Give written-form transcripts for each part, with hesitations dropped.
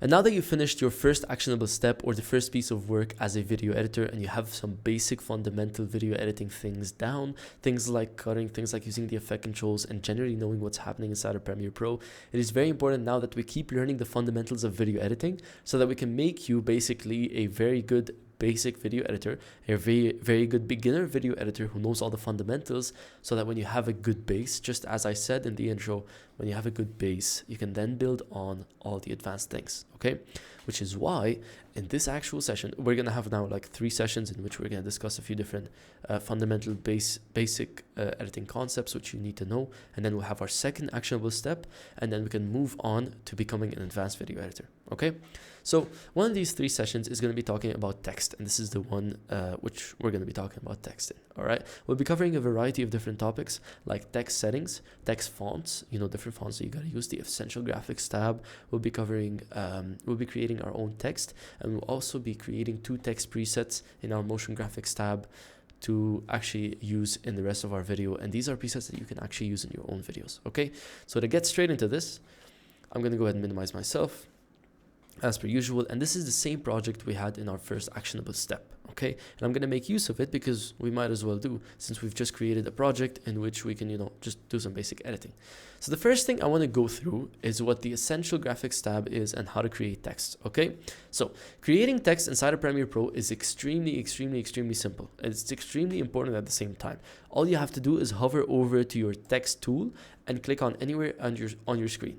And now that you've finished your first actionable step or the first piece of work as a video editor, and you have some basic fundamental video editing things down, things like cutting, things like using the effect controls, and generally knowing what's happening inside of Premiere Pro, it is very important now that we keep learning the fundamentals of video editing so that we can make you basically a very good basic video editor, a very good beginner video editor who knows all the fundamentals, so that when you have a good base, just as I said in the intro, when you have a good base, you can then build on all the advanced things, okay? Which is why in this actual session, we're gonna have now like 3 sessions in which we're gonna discuss a few different fundamental basic editing concepts which you need to know, and then we'll have our second actionable step, and then we can move on to becoming an advanced video editor, okay? So one of these 3 sessions is going to be talking about text, and this is the one which we're going to be talking about text in, all right? We'll be covering a variety of different topics like text settings, text fonts, you know, different fonts that you got to use, the essential graphics tab. We'll be covering, we'll be creating our own text, and we'll also be creating 2 text presets in our motion graphics tab to actually use in the rest of our video. And these are presets that you can actually use in your own videos, okay? So to get straight into this, I'm going to go ahead and minimize myself as per usual, and this is the same project we had in our first actionable step, okay? And I'm going to make use of it because we might as well do, since we've just created a project in which we can, you know, just do some basic editing. So the first thing I want to go through is what the essential graphics tab is and how to create text, okay? So creating text inside of Premiere Pro is extremely simple. It's extremely important at the same time. All you have to do is hover over to your text tool and click on anywhere on your screen.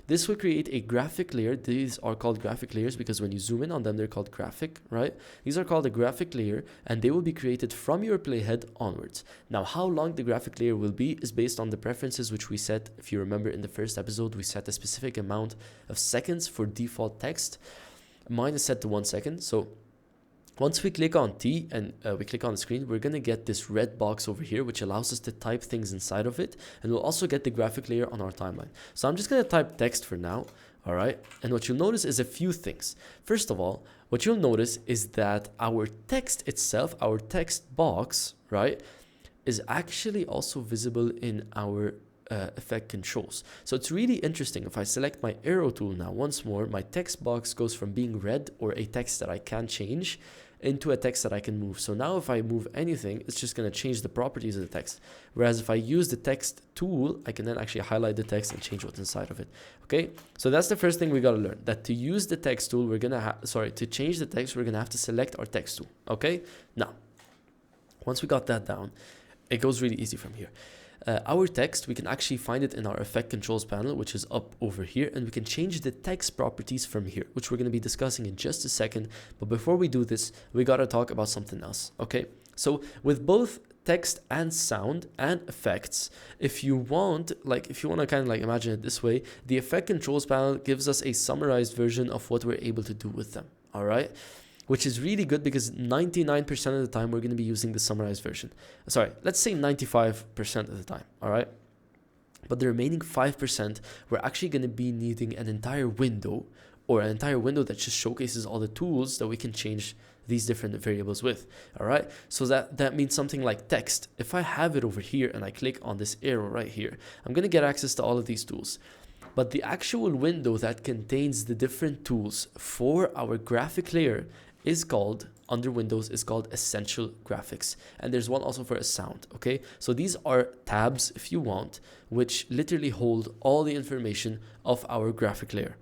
This will create a graphic layer. These are called graphic layers because when you zoom in on them, they're called graphic, right? These are called a graphic layer, and they will be created from your playhead onwards. Now, how long the graphic layer will be is based on the preferences which we set. If you remember in the first episode, we set a specific amount of seconds for default text. Mine is set to 1 second. So once we click on T and we click on the screen, we're going to get this red box over here, which allows us to type things inside of it. And we'll also get the graphic layer on our timeline. So I'm just going to type text for now. All right. And what you'll notice is a few things. First of all, what you'll notice is that our text itself, our text box, right, is actually also visible in our effect controls. So it's really interesting. If I select my arrow tool now, once more, my text box goes from being red or a text that I can change into a text that I can move. So now if I move anything, it's just going to change the properties of the text. Whereas if I use the text tool, I can then actually highlight the text and change what's inside of it. Okay, so that's the first thing we got to learn, that to use the text tool, we're going to to change the text, we're going to have to select our text tool. Okay, now, once we got that down, it goes really easy from here. Our text, we can actually find it in our effect controls panel, which is up over here, and we can change the text properties from here, which we're going to be discussing in just a second. But before we do this, we got to talk about something else. Okay, so with both text and sound and effects, if you want to kind of like imagine it this way, the effect controls panel gives us a summarized version of what we're able to do with them. All right, which is really good because 99% of the time we're going to be using the summarized version. Sorry, let's say 95% of the time, all right? But the remaining 5%, we're actually going to be needing an entire window, or an entire window that just showcases all the tools that we can change these different variables with, all right? So that means something like text. If I have it over here and I click on this arrow right here, I'm going to get access to all of these tools. But the actual window that contains the different tools for our graphic layer is called, under Windows, is called Essential Graphics. And there's one also for a sound, okay? So these are tabs, if you want, which literally hold all the information of our graphic layer.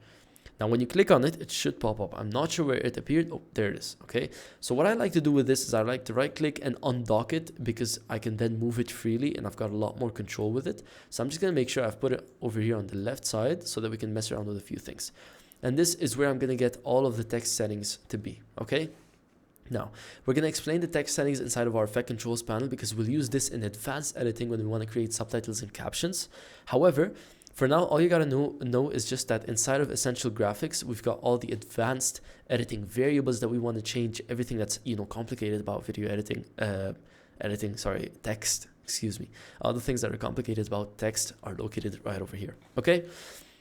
Now, when you click on it, it should pop up. I'm not sure where it appeared. Oh, there it is, okay? So what I like to do with this is I like to right-click and undock it because I can then move it freely and I've got a lot more control with it. So I'm just gonna make sure I've put it over here on the left side so that we can mess around with a few things. And this is where I'm going to get all of the text settings to be, okay? Now, we're going to explain the text settings inside of our effect controls panel because we'll use this in advanced editing when we want to create subtitles and captions. However, for now, all you got to know is just that inside of Essential Graphics, we've got all the advanced editing variables that we want to change, everything that's, you know, complicated about video editing, text, excuse me. All the things that are complicated about text are located right over here, okay?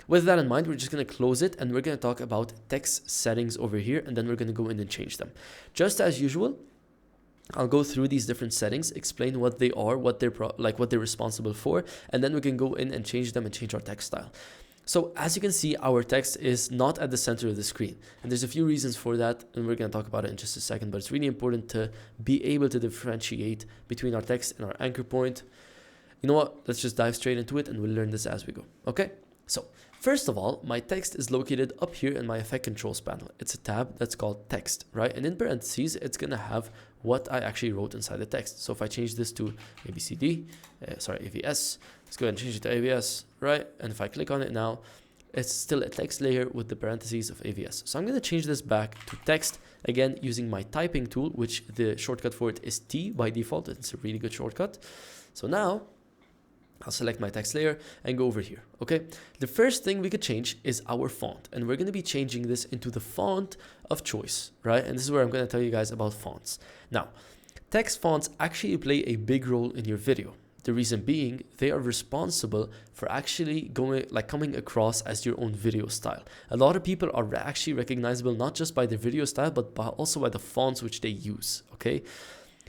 With that in mind, we're just going to close it and we're going to talk about text settings over here, and then we're going to go in and change them. Just as usual, I'll go through these different settings, explain what they are, what they're responsible for, and then we can go in and change them and change our text style. So as you can see, our text is not at the center of the screen. And there's a few reasons for that, and we're going to talk about it in just a second, but it's really important to be able to differentiate between our text and our anchor point. You know what? Let's just dive straight into it and we'll learn this as we go. Okay? So first of all, my text is located up here in my effect controls panel. It's a tab that's called text, right? And in parentheses, it's going to have what I actually wrote inside the text. So if I change this to ABCD, AVS, let's go ahead and change it to AVS, right? And if I click on it now, it's still a text layer with the parentheses of AVS. So I'm going to change this back to text, again, using my typing tool, which the shortcut for it is T by default. It's a really good shortcut. So now I'll select my text layer and go over here, okay? The first thing we could change is our font, and we're gonna be changing this into the font of choice, right? And this is where I'm gonna tell you guys about fonts. Now, text fonts actually play a big role in your video. The reason being, they are responsible for actually coming across as your own video style. A lot of people are actually recognizable not just by their video style, but also by the fonts which they use, okay?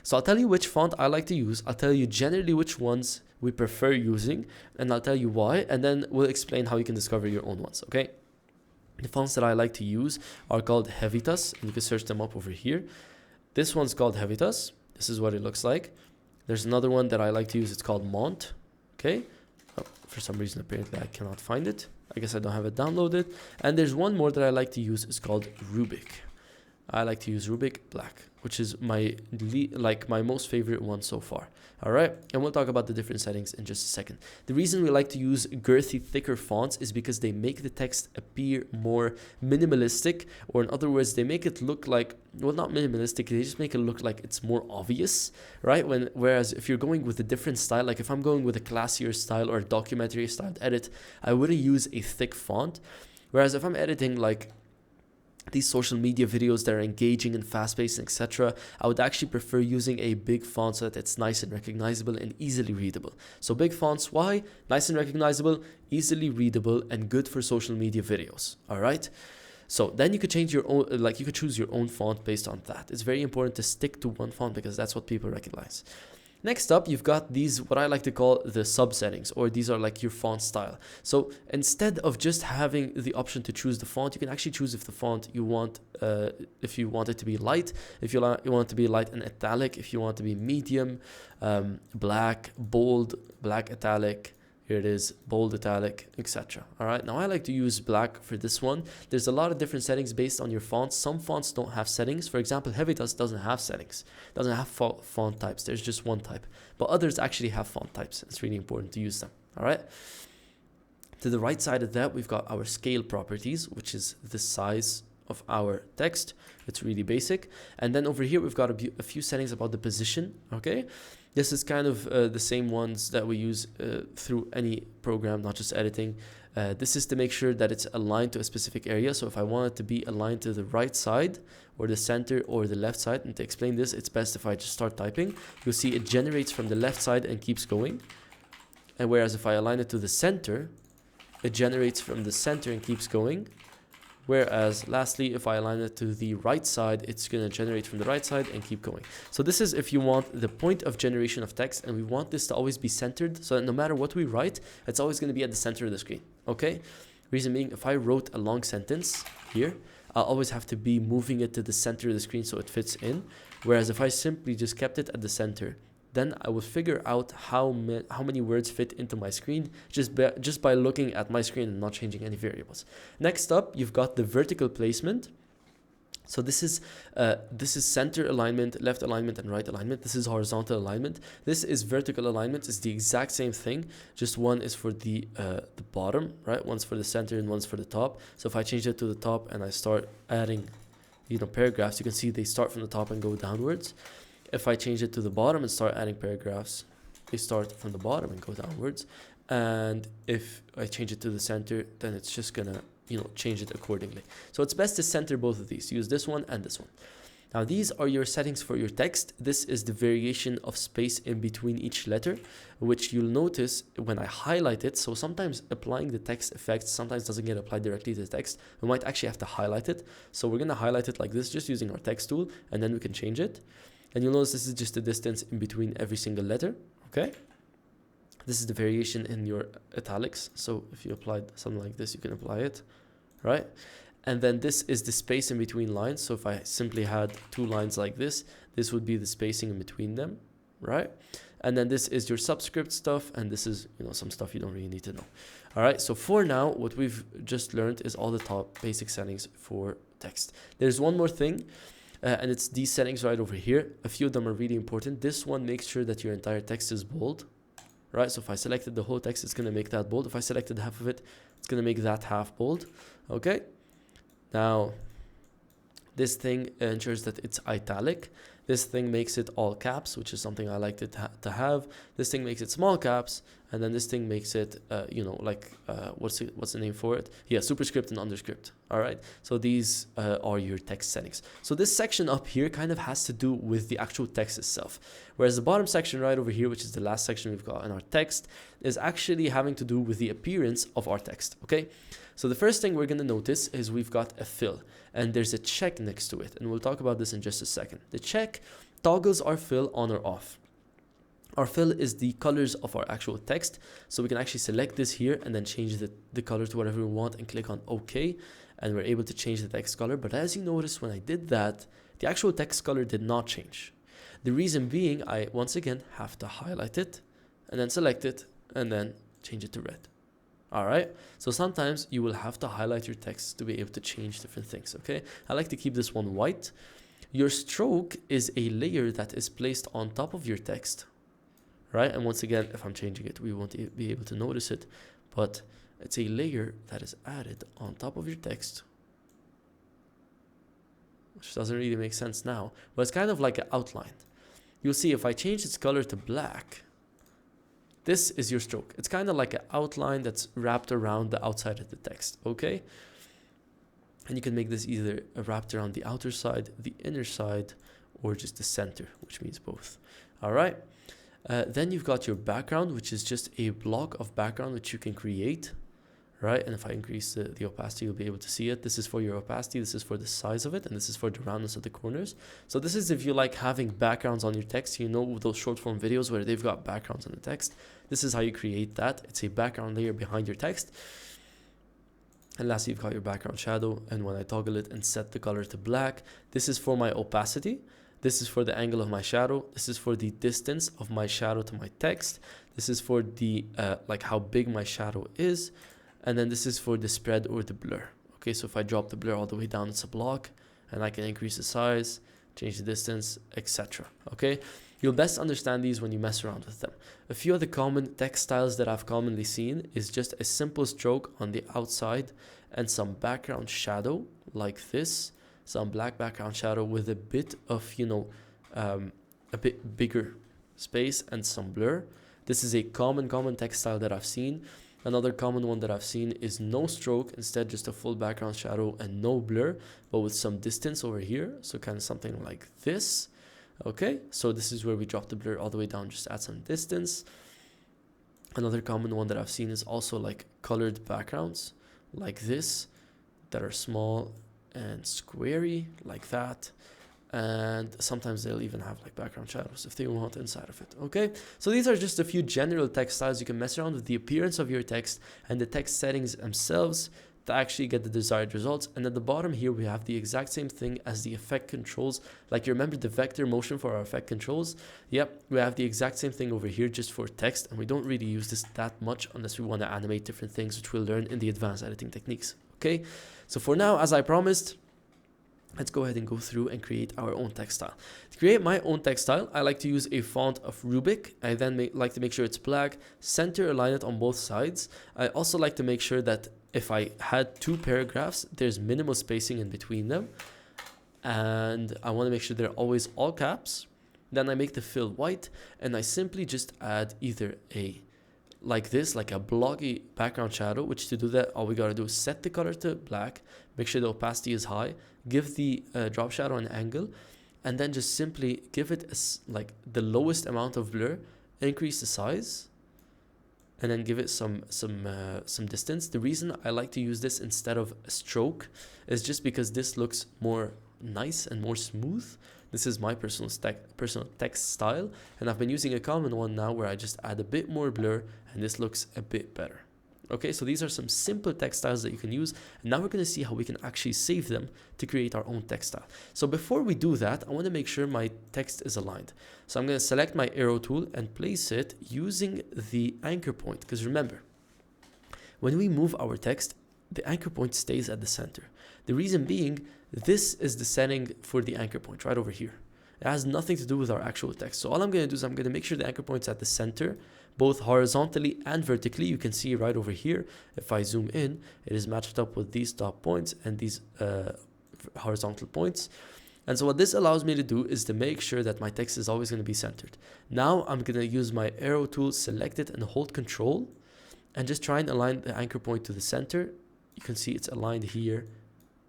So I'll tell you which font I like to use. I'll tell you generally which ones we prefer using, and I'll tell you why, and then we'll explain how you can discover your own ones, okay? The fonts that I like to use are called Heavitas, and you can search them up over here. This one's called Heavitas. This is what it looks like. There's another one that I like to use. It's called Mont, okay? Oh, for some reason, apparently I cannot find it. I guess I don't have it downloaded. And there's one more that I like to use. It's called Rubik. I like to use Rubik Black, which is my most favorite one so far. All right, and we'll talk about the different settings in just a second. The reason we like to use girthy, thicker fonts is because they make the text appear more minimalistic, or in other words, they make it look like, well, not minimalistic, they just make it look like it's more obvious, right? Whereas if you're going with a different style, like if I'm going with a classier style or a documentary styled edit, I wouldn't use a thick font. Whereas if I'm editing like these social media videos that are engaging and fast-paced, etc., I would actually prefer using a big font so that it's nice and recognizable and easily readable. So big fonts, why? Nice and recognizable, easily readable, and good for social media videos. All right. So then you could change your own, you could choose your own font based on that. It's very important to stick to one font because that's what people recognize. Next up, you've got these, what I like to call the sub settings, or these are like your font style. So instead of just having the option to choose the font, you can actually choose if the font you want, if you want it to be light, if you want it to be light and italic, if you want it to be medium, black, bold, black italic. Here it is, bold, italic, etc. All right, now I like to use black for this one. There's a lot of different settings based on your fonts. Some fonts don't have settings. For example, Heavitas doesn't have settings, doesn't have font types. There's just one type, but others actually have font types. It's really important to use them. All right. To the right side of that, we've got our scale properties, which is the size of our text. It's really basic. And then over here, we've got a few settings about the position. Okay. This is kind of the same ones that we use through any program, not just editing. This is to make sure that it's aligned to a specific area. So if I want it to be aligned to the right side or the center or the left side, and to explain this, it's best if I just start typing. You'll see it generates from the left side and keeps going. And whereas if I align it to the center, it generates from the center and keeps going. Whereas lastly, if I align it to the right side, it's going to generate from the right side and keep going. So this is if you want the point of generation of text, and we want this to always be centered so that no matter what we write, it's always going to be at the center of the screen. Okay. Reason being, if I wrote a long sentence here, I'll always have to be moving it to the center of the screen so it fits in. Whereas if I simply just kept it at the center, then I will figure out how many words fit into my screen just by looking at my screen and not changing any variables. Next up, you've got the vertical placement. So this is center alignment, left alignment, and right alignment. This is horizontal alignment. This is vertical alignment. It's the exact same thing. Just one is for the bottom, right? One's for the center and one's for the top. So if I change it to the top and I start adding, paragraphs, you can see they start from the top and go downwards. If I change it to the bottom and start adding paragraphs, they start from the bottom and go downwards. And if I change it to the center, then it's just gonna, change it accordingly. So it's best to center both of these. Use this one and this one. Now these are your settings for your text. This is the variation of space in between each letter, which you'll notice when I highlight it. So sometimes applying the text effect sometimes doesn't get applied directly to the text. We might actually have to highlight it. So we're gonna highlight it like this, just using our text tool, and then we can change it. And you'll notice this is just the distance in between every single letter, okay? This is the variation in your italics. So if you applied something like this, you can apply it, right? And then this is the space in between lines. So if I simply had two lines like this would be the spacing in between them, right? And then this is your subscript stuff, and this is, you know, some stuff you don't really need to know. All right, so for now, what we've just learned is all the top basic settings for text. There's one more thing, and it's these settings right over here. A few of them are really important. This one makes sure that your entire text is bold, right? So if I selected the whole text, it's going to make that bold. If I selected half of it, it's going to make that half bold. Okay. Now, this thing ensures that it's italic. This thing makes it all caps, which is something I like to have. This thing makes it small caps, and then this thing makes it, you know, like, what's the name for it? Yeah, superscript and underscript. All right. So these are your text settings. So this section up here kind of has to do with the actual text itself, whereas the bottom section right over here, which is the last section we've got in our text, is actually having to do with the appearance of our text. Okay. So the first thing we're going to notice is we've got a fill, and there's a check next to it, and we'll talk about this in just a second. The check toggles our fill on or off. Our fill is the colors of our actual text, so we can actually select this here and then change the color to whatever we want and click on OK, and we're able to change the text color. But as you notice, when I did that, the actual text color did not change. The reason being, I once again have to highlight it and then select it and then change it to red. All right, so sometimes you will have to highlight your text to be able to change different things. Okay, I like to keep this one white. Your stroke is a layer that is placed on top of your text, right? And once again, if I'm changing it, we won't be able to notice it, but it's a layer that is added on top of your text, which doesn't really make sense now, but it's kind of like an outline. You'll see if I change its color to black, this is your stroke. It's kind of like an outline that's wrapped around the outside of the text, okay? And you can make this either wrapped around the outer side, the inner side, or just the center, which means both. All right. Then you've got your background, which is just a block of background which you can create, right? And if I increase the opacity, you'll be able to see it. This is for your opacity, this is for the size of it, and this is for the roundness of the corners. So this is if you like having backgrounds on your text, you know, those short form videos where they've got backgrounds on the text. This is how you create that. It's a background layer behind your text. And lastly, you've got your background shadow. And when I toggle it and set the color to black, this is for my opacity. This is for the angle of my shadow. This is for the distance of my shadow to my text. This is for the, like how big my shadow is. And then this is for the spread or the blur. Okay, so if I drop the blur all the way down, it's a block, and I can increase the size, change the distance, etc. Okay, you'll best understand these when you mess around with them. A few of the common text styles that I've commonly seen is just a simple stroke on the outside and some background shadow like this, some black background shadow with a bit of, you know, a bit bigger space and some blur. This is a common text style that I've seen. Another common one that I've seen is no stroke, instead just a full background shadow and no blur, but with some distance over here. So kind of something like this. Okay, so this is where we drop the blur all the way down, just add some distance. Another common one that I've seen is also like colored backgrounds like this that are small and squarey like that. And sometimes they'll even have like background shadows if they want inside of it. Okay, so these are just a few general text styles. You can mess around with the appearance of your text and the text settings themselves to actually get the desired results. And at the bottom here, we have the exact same thing as the effect controls. Like, you remember the vector motion for our effect controls? Yep, we have the exact same thing over here just for text, and we don't really use this that much unless we want to animate different things, which we'll learn in the advanced editing techniques. Okay, so for now, as I promised, let's go ahead and go through and create our own text style. To create my own text style, I like to use a font of Rubik. I then like to make sure it's black, center align it on both sides. I also like to make sure that if I had two paragraphs, there's minimal spacing in between them. And I want to make sure they're always all caps. Then I make the fill white, and I simply just add either like this, like a bloggy background shadow, which to do that, all we gotta do is set the color to black, make sure the opacity is high, give the drop shadow an angle, and then just simply give it like the lowest amount of blur, increase the size, and then give it some distance. The reason I like to use this instead of a stroke is just because this looks more nice and more smooth. This is my personal text style, and I've been using a common one now where I just add a bit more blur, and this looks a bit better. Okay, so these are some simple text styles that you can use, and now we're going to see how we can actually save them to create our own text style. So before we do that, I want to make sure my text is aligned. So I'm going to select my arrow tool and place it using the anchor point, because remember, when we move our text, the anchor point stays at the center. The reason being, this is the setting for the anchor point right over here. It has nothing to do with our actual text. So all I'm going to do is I'm going to make sure the anchor point's at the center, both horizontally and vertically. You can see right over here, if I zoom in, it is matched up with these top points and these horizontal points. And so what this allows me to do is to make sure that my text is always going to be centered. Now I'm going to use my arrow tool, select it and hold Control, and just try and align the anchor point to the center. You can see it's aligned here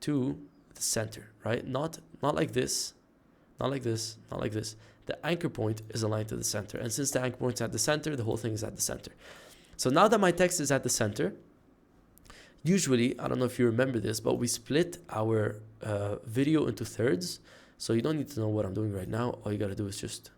to the center, right? Not like this, not like this, not like this. The anchor point is aligned to the center. And since the anchor point is at the center, the whole thing is at the center. So now that my text is at the center, usually, I don't know if you remember this, but we split our video into thirds. So you don't need to know what I'm doing right now. All you got to do is just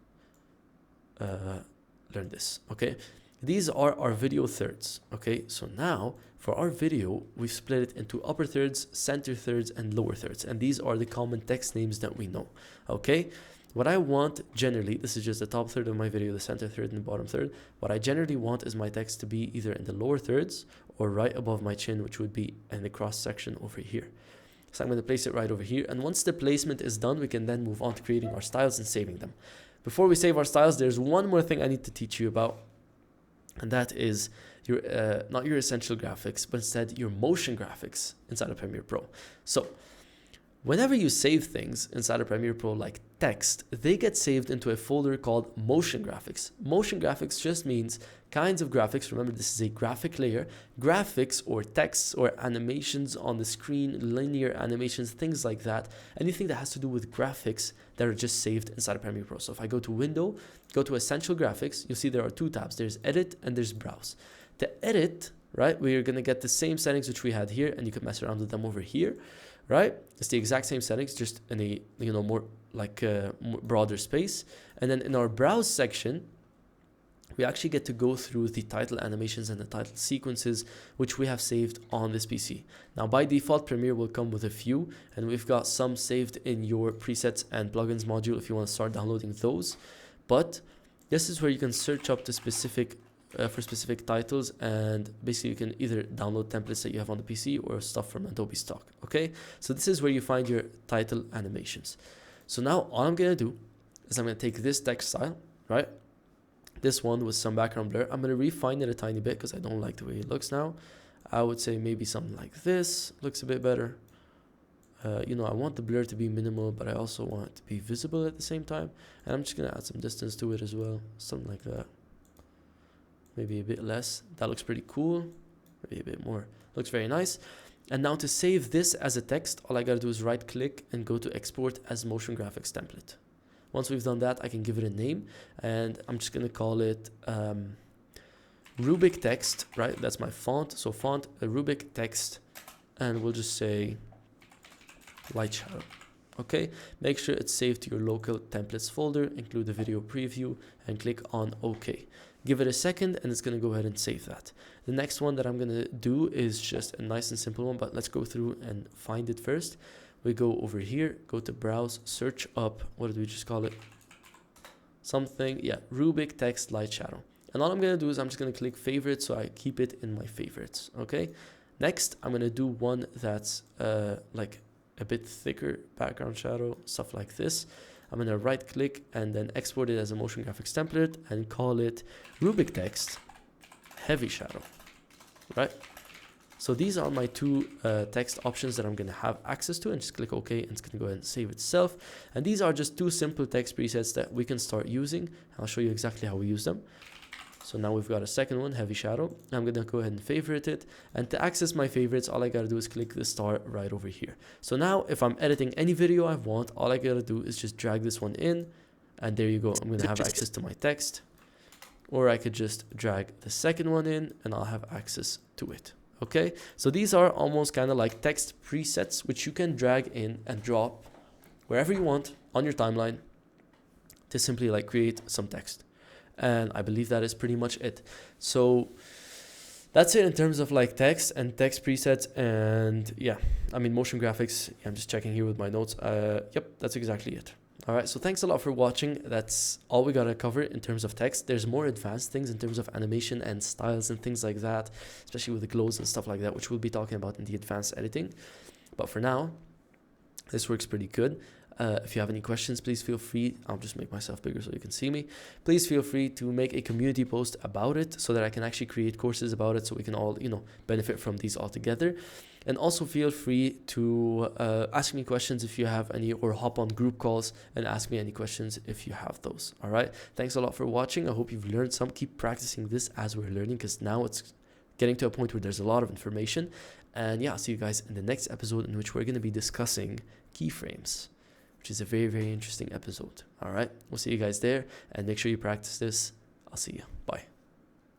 learn this, okay? These are our video thirds, okay? So now for our video, we've split it into upper thirds, center thirds, and lower thirds. And these are the common text names that we know, okay? What I want generally, this is just the top third of my video, the center third and the bottom third. What I generally want is my text to be either in the lower thirds or right above my chin, which would be in the cross section over here. So I'm going to place it right over here. And once the placement is done, we can then move on to creating our styles and saving them. Before we save our styles, there's one more thing I need to teach you about. And that is your not your essential graphics, but instead your motion graphics inside of Premiere Pro. So whenever you save things inside of Premiere Pro like text, they get saved into a folder called motion graphics. Motion graphics just means kinds of graphics. Remember, this is a graphic layer. Graphics or texts or animations on the screen, linear animations, things like that. Anything that has to do with graphics that are just saved inside of Premiere Pro. So if I go to Window, go to Essential Graphics, you'll see there are two tabs. There's Edit and there's Browse. To edit, right, we're going to get the same settings which we had here, and you can mess around with them over here. Right, it's the exact same settings, just in a more like more broader space. And then in our browse section, we actually get to go through the title animations and the title sequences which we have saved on this PC. Now by default, Premiere will come with a few, and we've got some saved in your presets and plugins module if you want to start downloading those. But this is where you can search up the specific for specific titles, and basically you can either download templates that you have on the PC or stuff from Adobe stock. Okay, so this is where you find your title animations. So now all I'm gonna do is I'm gonna take this text style, right, this one with some background blur. I'm gonna refine it a tiny bit because I don't like the way it looks now. I would say maybe something like this looks a bit better. I want the blur to be minimal, but I also want it to be visible at the same time, and I'm just gonna add some distance to it as well, something like that. Maybe a bit less. That looks pretty cool. Maybe a bit more. Looks very nice. And now to save this as a text, all I gotta do is right click and go to export as motion graphics template. Once we've done that, I can give it a name, and I'm just gonna call it Rubik text, right? That's my font. So font, Rubik text, and we'll just say light shadow. Okay, make sure it's saved to your local templates folder, include the video preview, and click on OK. Give it a second and it's going to go ahead and save that. The next one that I'm going to do is just a nice and simple one, but let's go through and find it first. We go over here, go to browse, search up, what did we just call it? Something, yeah, Rubik text light shadow. And all I'm going to do is I'm just going to click favorites so I keep it in my favorites. Okay, next I'm going to do one that's like a bit thicker background shadow, stuff like this. I'm going to right click and then export it as a motion graphics template and call it Rubik text heavy shadow, right? So these are my two text options that I'm going to have access to, and just click OK, and it's going to go ahead and save itself. And these are just two simple text presets that we can start using. I'll show you exactly how we use them. So now we've got a second one, heavy shadow. I'm going to go ahead and favorite it. And to access my favorites, all I got to do is click the star right over here. So now if I'm editing any video I want, all I got to do is just drag this one in. And there you go. I'm going to have access to my text. Or I could just drag the second one in and I'll have access to it. Okay, so these are almost kind of like text presets, which you can drag in and drop wherever you want on your timeline to simply like create some text. And I believe that is pretty much it. So that's it in terms of like text and text presets. And yeah, I mean, motion graphics, I'm just checking here with my notes. Yep, that's exactly it. All right, so thanks a lot for watching. That's all we gotta cover in terms of text. There's more advanced things in terms of animation and styles and things like that, especially with the glows and stuff like that, which we'll be talking about in the advanced editing. But for now, this works pretty good. If you have any questions, please feel free. I'll just make myself bigger so you can see me. Please feel free to make a community post about it so that I can actually create courses about it so we can all, benefit from these all together. And also feel free to ask me questions if you have any, or hop on group calls and ask me any questions if you have those. All right. Thanks a lot for watching. I hope you've learned some. Keep practicing this as we're learning, because now it's getting to a point where there's a lot of information. And yeah, I'll see you guys in the next episode, in which we're going to be discussing keyframes, which is a very, very interesting episode. All right. We'll see you guys there, and make sure you practice this. I'll see you. Bye.